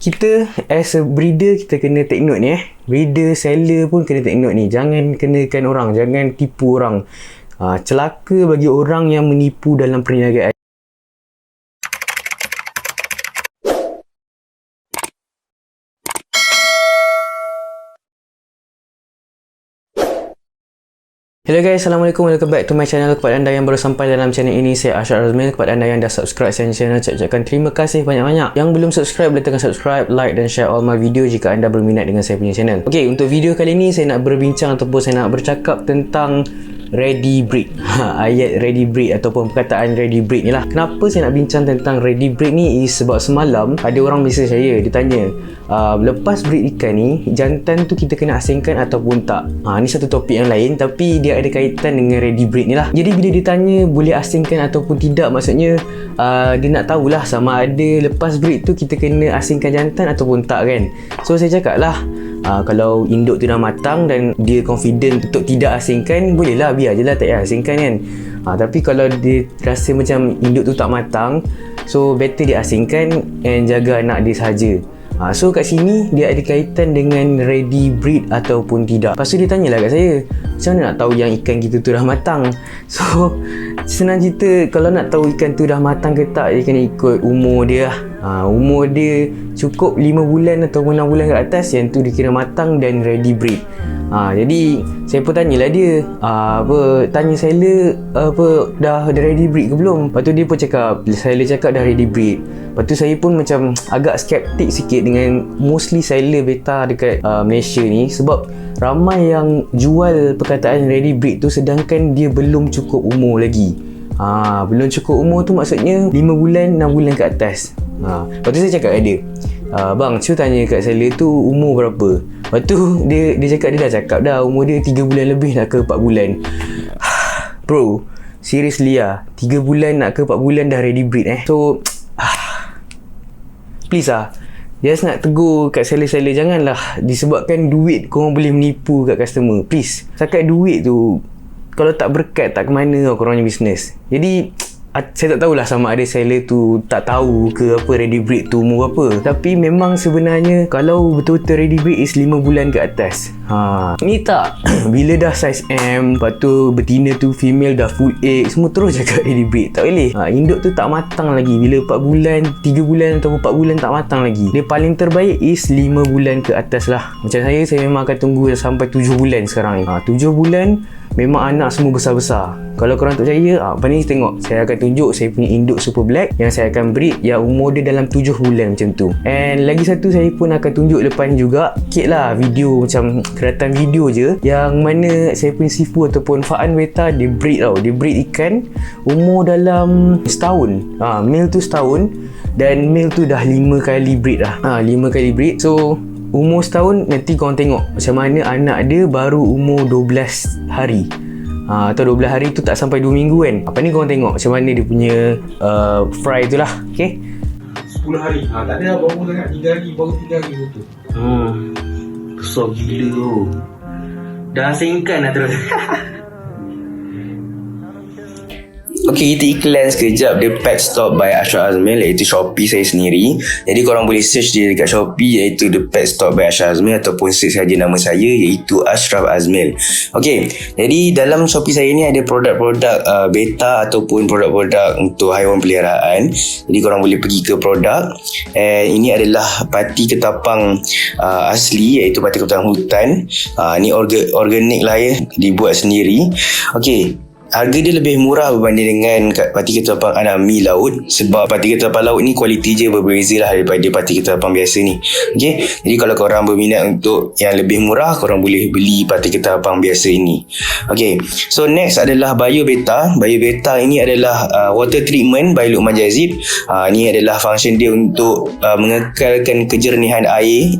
kita as a breeder, kita kena take note ni breeder, seller pun kena take note ni. Jangan kenakan orang, jangan tipu orang. Celaka bagi orang yang menipu dalam perniagaan. Hello guys, Assalamualaikum, welcome back to my channel. Kepada anda yang baru sampai dalam channel ini, saya Ashraf Azmil. Kepada anda yang dah subscribe channel, saya ucapkan terima kasih banyak-banyak. Yang belum subscribe, boleh tekan subscribe, like dan share all my video jika anda berminat dengan saya punya channel. Ok, untuk video kali ini saya nak berbincang ataupun saya nak bercakap tentang ready breed. Ayat ready breed ataupun perkataan ready breed ni lah. Kenapa saya nak bincang tentang ready breed ni is sebab semalam ada orang mesej saya, dia tanya, lepas breed ikan ni, jantan tu kita kena asingkan ataupun tak? Ni satu topik yang lain tapi dia ada kaitan dengan ready breed ni lah. Jadi bila dia tanya boleh asingkan ataupun tidak, maksudnya dia nak tahulah sama ada lepas breed tu kita kena asingkan jantan ataupun tak kan. So saya cakap lah, kalau induk tu dah matang dan dia confident untuk tidak asingkan, boleh lah, biar je lah tak payah asingkan kan. Tapi kalau dia rasa macam induk tu tak matang, so better dia asingkan and jaga anak dia sahaja. So kat sini dia ada kaitan dengan ready breed ataupun tidak. Lepas tu dia tanyalah kat saya, macam mana nak tahu yang ikan kita tu dah matang? So senang cerita, kalau nak tahu ikan tu dah matang ke tak, dia kena ikut umur dia lah. Umur dia cukup 5 bulan ataupun 6 bulan ke atas, yang tu dia kira matang dan ready breed. Jadi saya pun tanyalah dia, tanya seller dah ready breed ke belum. Lepas tu dia pun cakap, seller cakap dah ready breed. Lepas tu saya pun macam agak skeptik sikit dengan mostly seller beta dekat Malaysia ni, sebab ramai yang jual perkataan ready breed tu sedangkan dia belum cukup umur lagi. Belum cukup umur tu maksudnya 5 bulan 6 bulan ke atas. Lepas tu saya cakap kat dia, bang, cuba tanya kat seller tu umur berapa. Lepas tu dia cakap dia dah cakap dah umur dia 3 bulan lebih nak ke 4 bulan. Bro, seriously 3 bulan nak ke 4 bulan dah ready breed So please just nak tegur kat seller-seller, janganlah disebabkan duit korang boleh menipu kat customer. Please, setakat duit tu kalau tak berkat tak ke mana korang punya bisnes. Jadi saya tak tahulah sama ada seller tu tak tahu ke apa ready breed tu umur berapa. Tapi memang sebenarnya kalau betul-betul ready breed is 5 bulan ke atas. Ni tak bila dah size M, lepas tu betina tu female dah full egg, semua terus cakap ready breed. Tak boleh. Induk tu tak matang lagi. Bila 4 bulan, 3 bulan ataupun 4 bulan tak matang lagi. Dia paling terbaik is 5 bulan ke atas lah. Macam saya memang akan tunggu sampai 7 bulan sekarang ni. 7 bulan memang anak semua besar-besar. Kalau korang tak percaya, apa ni tengok, saya akan tunjuk saya punya induk super black yang saya akan breed yang umur dia dalam 7 bulan macam tu. And lagi satu saya pun akan tunjuk lepas ni juga sikit lah video, macam keratan video je, yang mana saya punya sifu ataupun Faan Beta dia breed tau. Dia breed ikan umur dalam setahun. Male tu setahun dan male tu dah 5 kali breed lah. 5 kali breed. So umur setahun, nanti korang tengok macam mana anak dia baru umur 12 hari. Atau 12 hari tu tak sampai 2 minggu kan. Apa ni korang tengok macam mana dia punya fry tu lah. Okay, 10 hari. Tak ada baru sangat 3 hari, baru 3 hari betul. Besar gila tu. Dah asingkan dah terus. Okay, kita iklan sekejap. Dia Pet Stop by Ashraf Azmil, iaitu Shopee saya sendiri. Jadi korang boleh search dia dekat Shopee, iaitu The Pet Stop by Ashraf Azmil, ataupun search saja nama saya, iaitu Ashraf Azmil. Okay, jadi dalam Shopee saya ni ada produk-produk beta ataupun produk-produk untuk haiwan peliharaan. Jadi korang boleh pergi ke produk. Ini adalah pati ketapang asli, iaitu pati ketapang hutan. Ni organik lah ya, dibuat sendiri. Okay, harga dia lebih murah berbanding dengan pati ketapang alami laut, sebab pati ketapang laut ni kualiti je berbeza lah daripada pati ketapang biasa ni. Okay, jadi kalau korang berminat untuk yang lebih murah, korang boleh beli pati ketapang biasa ini. Okay, so next adalah Bio Beta. Bio Beta ini adalah water treatment by Luqman Jazid. Ni adalah function dia untuk mengekalkan kejernihan air.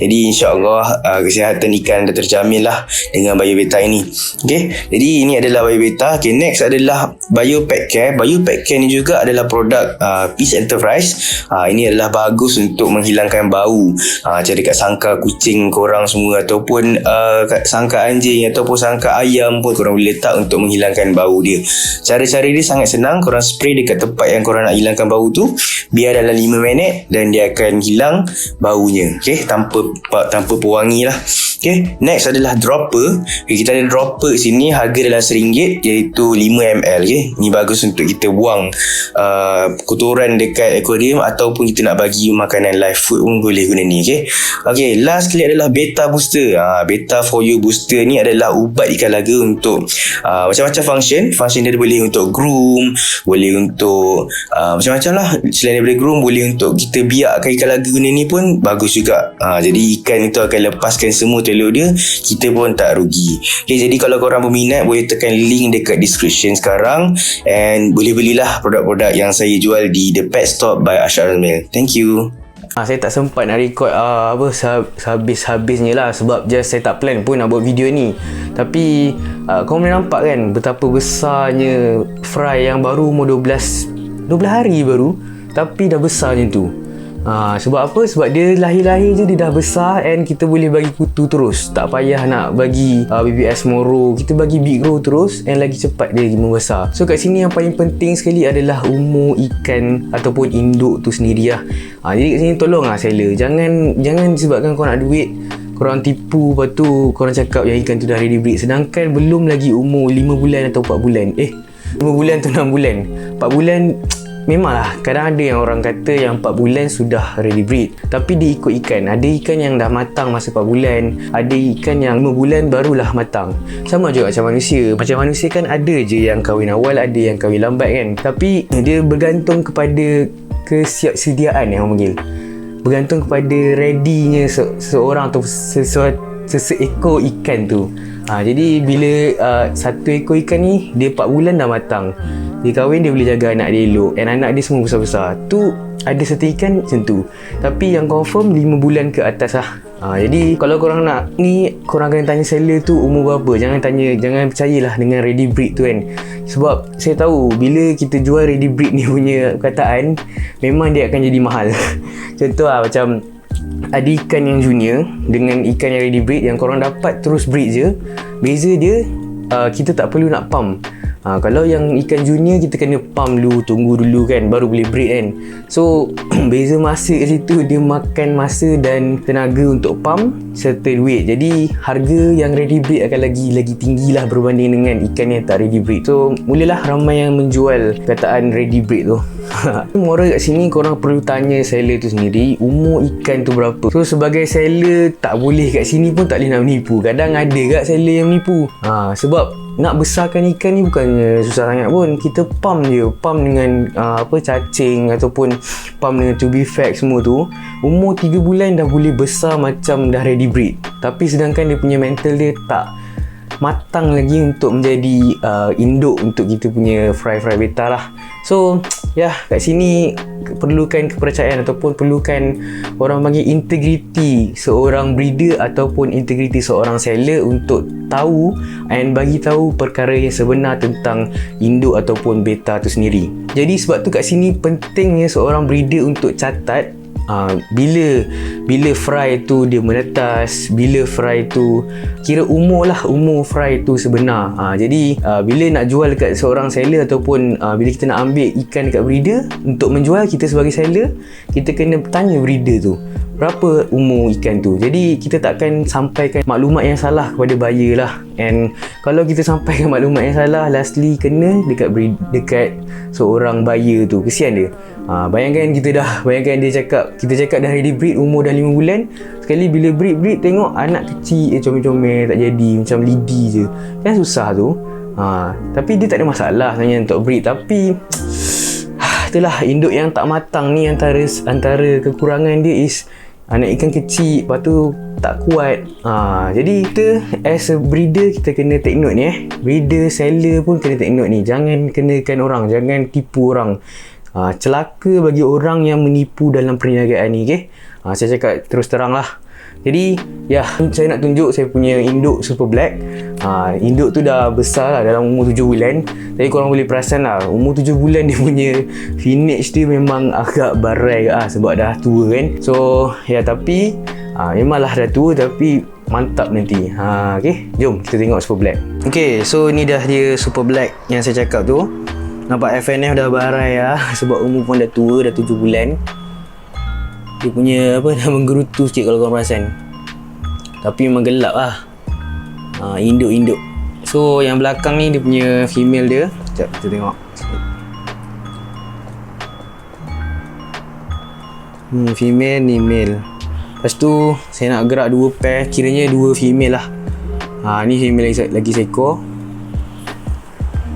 Jadi insyaAllah kesihatan ikan dah terjamin lah dengan Bio Beta ini. Okay, jadi ini adalah Bio Biobeta. Okay, next adalah Biopet Care. Biopet Care ni juga adalah produk Peace Enterprise. Ini adalah bagus untuk menghilangkan bau. Macam dekat sangkar kucing korang semua, ataupun kat sangkar anjing ataupun sangkar ayam pun korang boleh letak untuk menghilangkan bau dia. Cara-cara dia sangat senang. Korang spray dekat tempat yang korang nak hilangkan bau tu, biar dalam 5 minit dan dia akan hilang baunya. Okay, tanpa pewangi lah. Okay, next adalah dropper. Okay, kita ada dropper sini, harga dalam RM1, iaitu 5ml. Okay, ni bagus untuk kita buang kotoran dekat aquarium, ataupun kita nak bagi makanan live food pun boleh guna ni. Okay, last kali adalah Beta Booster. Beta For You Booster ni adalah ubat ikan laga untuk macam-macam function dia boleh untuk groom, boleh untuk macam-macam lah. Selain daripada groom, boleh untuk kita biarkan ikan laga guna ni pun bagus juga. Jadi ikan itu akan lepaskan semua telur dia, kita pun tak rugi. Okay, jadi kalau korang berminat, boleh tekan link dekat description sekarang, and boleh belilah produk-produk yang saya jual di The Pet Stop by Ashraf Azmil. Thank you. Saya tak sempat nak record habis-habisnya lah, sebab just saya tak plan pun nak buat video ni. Tapi korang boleh nampak kan betapa besarnya fry yang baru umur 12 hari baru, tapi dah besar macam tu. Sebab apa? Sebab dia lahir-lahir je dia dah besar, and kita boleh bagi kutu terus. Tak payah nak bagi BBS moro, kita bagi big grow terus, and lagi cepat dia membesar. So kat sini yang paling penting sekali adalah umur ikan ataupun induk tu sendiri lah. Jadi kat sini tolong lah seller, jangan sebabkan korang nak duit, korang tipu, lepas tu korang cakap yang ikan tu dah ready breed, sedangkan belum lagi umur 5 bulan atau 4 bulan. 5 bulan atau 6 bulan. 4 bulan memanglah, kadang ada yang orang kata yang 4 bulan sudah ready breed, tapi dia ikut ikan. Ada ikan yang dah matang masa 4 bulan, ada ikan yang 5 bulan barulah matang. Sama juga macam manusia. Macam manusia kan ada je yang kahwin awal, ada yang kahwin lambat kan. Tapi dia bergantung kepada kesiapsediaan yang orang panggil. Bergantung kepada ready-nya seorang atau seekor ikan tu. Jadi bila satu ekor ikan ni dia 4 bulan dah matang, dia kahwin, dia boleh jaga anak dia elok, and anak dia semua besar-besar. Tu ada satu ikan macam tu. Tapi yang confirm 5 bulan ke atas lah. Jadi kalau korang nak ni, korang kena tanya seller tu umur berapa. Jangan percayalah dengan ready breed tu kan. Sebab saya tahu bila kita jual ready breed ni punya perkataan, memang dia akan jadi mahal. Contoh lah, macam ada ikan yang junior dengan ikan yang ready breed, yang korang dapat terus breed je. Beza dia, kita tak perlu nak pump. Kalau yang ikan junior kita kena pump dulu, tunggu dulu kan, baru boleh breed kan. So beza masa kat situ, dia makan masa dan tenaga untuk pump serta duit. Jadi harga yang ready breed akan lagi tinggi lah berbanding dengan ikan yang tak ready breed. So mulalah ramai yang menjual kataan ready breed tu. Moral kat sini, korang perlu tanya seller tu sendiri umur ikan tu berapa. So sebagai seller, tak boleh kat sini pun tak boleh nak menipu. Kadang ada kat seller yang menipu. Sebab nak besarkan ikan ni bukannya susah sangat pun. Kita pump je, pump dengan cacing ataupun pump dengan tubifax semua tu. Umur 3 bulan dah boleh besar macam dah ready breed. Tapi sedangkan dia punya mental dia tak matang lagi untuk menjadi induk untuk kita punya fry beta lah. So kat sini perlukan kepercayaan ataupun perlukan orang panggil integriti seorang breeder ataupun integriti seorang seller untuk tahu and bagi tahu perkara yang sebenar tentang induk ataupun beta tu sendiri. Jadi sebab tu kat sini pentingnya seorang breeder untuk catat bila fry tu dia menetas, bila fry tu kira umur fry tu sebenar. Jadi bila nak jual dekat seorang seller ataupun bila kita nak ambil ikan dekat breeder untuk menjual, kita sebagai seller kita kena tanya breeder tu berapa umur ikan tu. Jadi kita takkan sampaikan maklumat yang salah kepada buyer lah. And kalau kita sampaikan maklumat yang salah, lastly kena dekat seorang buyer tu, kesian dia. Bayangkan dia cakap, kita cakap dah ready breed, umur dah 5 bulan, sekali bila breed tengok anak kecil comel-comel tak jadi, macam lidi je, kan susah tu. Tapi dia tak ada masalah sebenarnya untuk breed, tapi itulah induk yang tak matang ni, antara kekurangan dia is anak ikan kecil, lepas tu tak kuat. Jadi kita as a breeder, kita kena take note ni breeder, seller pun kena take note ni. Jangan kenakan orang, jangan tipu orang. Celaka bagi orang yang menipu dalam perniagaan ni, okay? Saya cakap terus terang lah. Jadi saya nak tunjuk saya punya induk super black. Induk tu dah besar lah, dalam umur 7 bulan. Tapi korang boleh perasan lah, umur 7 bulan dia punya vintage dia memang agak barai sebab dah tua kan. So ya, tapi memanglah dah tua tapi mantap nanti. Okay, jom kita tengok Super Black. Okay, so ni dah dia Super Black yang saya cakap tu. Nampak FNF dah barai sebab umur pun dah tua, dah 7 bulan. Dia punya dah menggerutu sikit kalau korang perasan. Tapi memang gelap induk. So yang belakang ni dia punya female dia. Sekejap kita tengok. Female ni male. Lepas tu saya nak gerak 2 pair, kiranya 2 female lah. Ni female lagi seekor.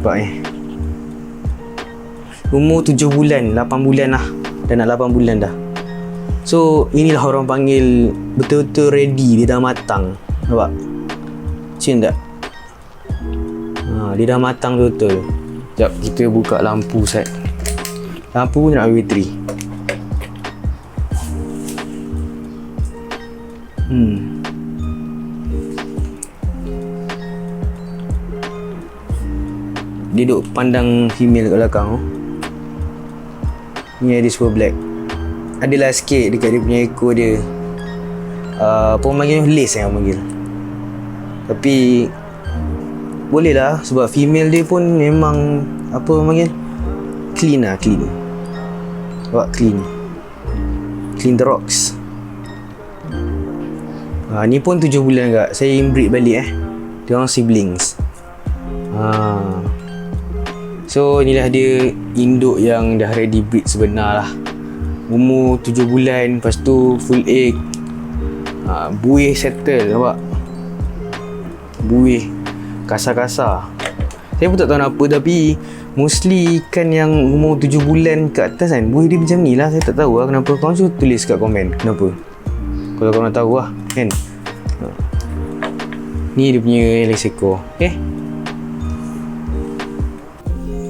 Nampak ni. Umur 7 bulan, 8 bulan lah. Dah nak 8 bulan dah. So inilah orang panggil betul-betul ready, dia dah matang. Nampak? Macam tak? Dia dah matang betul. Sekejap kita buka lampu set. Lampu pun nak bateri. Dia duduk pandang female kat belakang. Ni ada Super Black. Adalah sikit dekat dia punya ekor dia. Apa orang panggil, lace yang orang panggil. Tapi boleh lah sebab female dia pun memang apa orang panggil, clean. Nampak, clean the rocks. Ni pun 7 bulan agak. Saya inbreed balik dia orang siblings. So inilah dia induk yang dah ready breed sebenar lah. Umur 7 bulan, lepas tu full egg. Buih settle, nampak? Buih kasar-kasar. Saya pun tak tahu apa, tapi mostly ikan yang umur 7 bulan ke atas kan, buih dia macam ni lah. Saya tak tahu lah kenapa. Korang cuba tulis kat komen kenapa, kalau korang tahu lah kan. Ni dia punya leseko.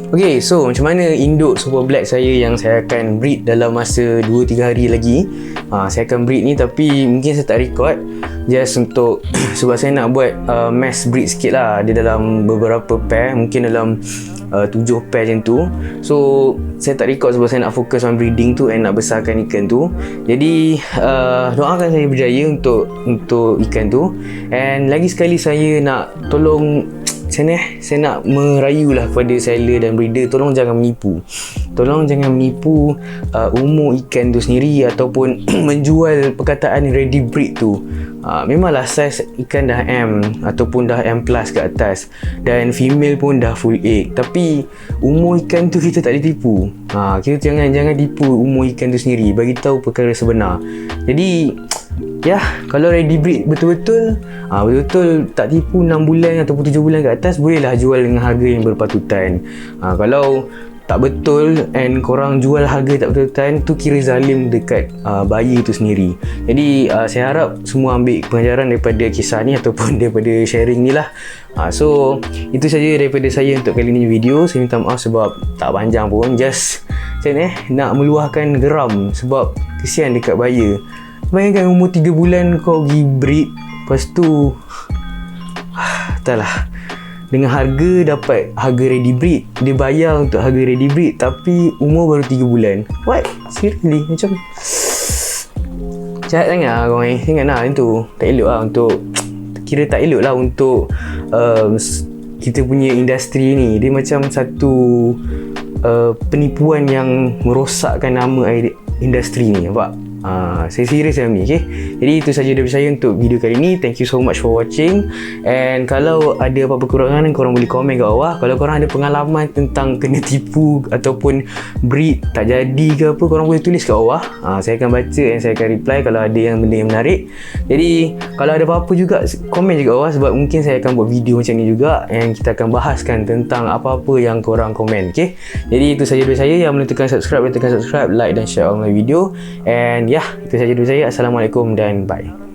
Okay, so macam mana induk Super Black saya yang saya akan breed dalam masa 2-3 hari lagi. Saya akan breed ni, tapi mungkin saya tak record just untuk sebab saya nak buat mass breed sikit lah. Dia dalam beberapa pair, mungkin dalam 7 pair macam tu. So saya tak record sebab saya nak fokus on breeding tu and nak besarkan ikan tu. Jadi doakan saya berjaya untuk ikan tu. And lagi sekali saya nak tolong saya nak merayu lah kepada seller dan breeder, tolong jangan menipu. Tolong jangan menipu umur ikan tu sendiri ataupun menjual perkataan ready breed tu. Memanglah saiz ikan dah M ataupun dah M plus ke atas dan female pun dah full egg, tapi umur ikan tu kita tak boleh tipu. Kita jangan tipu umur ikan tu sendiri, bagi tahu perkara sebenar. Jadi ya, kalau ready breed betul-betul tak tipu 6 bulan ataupun 7 bulan ke atas, bolehlah jual dengan harga yang berpatutan. Kalau tak betul and korang jual harga tak berpatutan, tu kira zalim dekat buyer tu sendiri. Jadi saya harap semua ambil pengajaran daripada kisah ni ataupun daripada sharing ni lah. So itu saja daripada saya untuk kali ni video. Saya minta maaf sebab tak panjang pun, just macam nak meluahkan geram sebab kesian dekat buyer. Bayangkan umur 3 bulan kau pergi breed, lepas tu entahlah, dengan harga dapat harga ready breed, dia bayar untuk harga ready breed tapi umur baru 3 bulan. What? Seriously? Macam jahat sangat lah korang. Ingat lah itu tak elok lah untuk, kira tak elok lah untuk kita punya industri ni. Dia macam satu penipuan yang merosakkan nama industri ni, nampak? Saya serius dalam ni, okay? Jadi itu saja dari saya untuk video kali ni. Thank you so much for watching. And kalau ada apa-apa kekurangan, korang boleh komen kat bawah. Kalau korang ada pengalaman tentang kena tipu ataupun breed tak jadi ke apa, korang boleh tulis kat bawah. Saya akan baca dan saya akan reply kalau ada yang benda yang menarik. Jadi kalau ada apa-apa juga, komen je kat bawah sebab mungkin saya akan buat video macam ni juga and kita akan bahaskan tentang apa-apa yang korang komen, okay? Jadi itu saja dari saya. Yang belum tekan subscribe, like dan share all my video. And itu saja dari saya. Assalamualaikum dan bye.